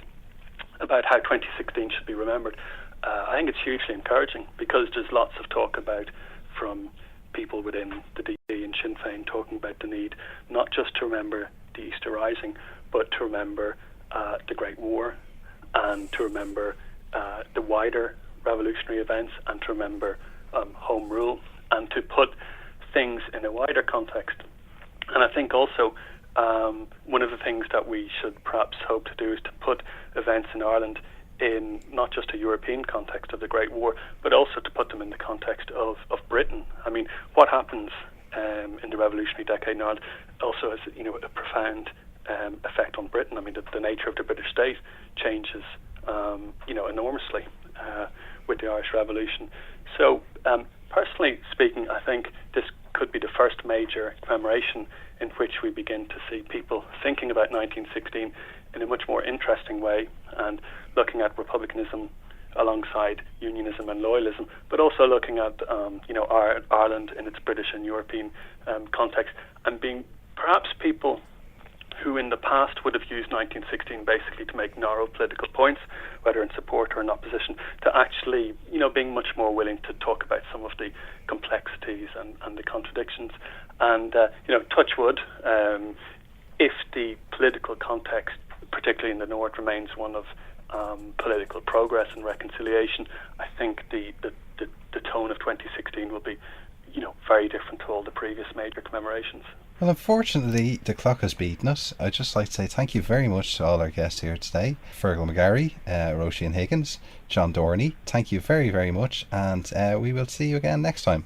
about how 2016 should be remembered, I think it's hugely encouraging, because there's lots of talk about, from people within the DP and Sinn Féin, talking about the need not just to remember the Easter Rising, but to remember the Great War, and to remember the wider revolutionary events, and to remember Home Rule, and to put things in a wider context. And I think also one of the things that we should perhaps hope to do is to put events in Ireland in not just a European context of the Great War, but also to put them in the context of Britain. I mean, what happens in the revolutionary decade in Ireland also has, a profound effect on Britain. I mean, the nature of the British state changes, enormously with the Irish Revolution. So, personally speaking, I think this could be the first major commemoration in which we begin to see people thinking about 1916 in a much more interesting way, and looking at republicanism alongside unionism and loyalism, but also looking at Ireland in its British and European context, and being perhaps people who in the past would have used 1916 basically to make narrow political points, whether in support or in opposition, to actually, being much more willing to talk about some of the complexities and the contradictions. And, touch wood, if the political context, particularly in the North, remains one of political progress and reconciliation, I think the tone of 2016 will be, very different to all the previous major commemorations. Well, unfortunately, the clock has beaten us. I'd just like to say thank you very much to all our guests here today. Fearghal McGarry, Róisín Higgins, John Dorney, thank you very, very much, and we will see you again next time.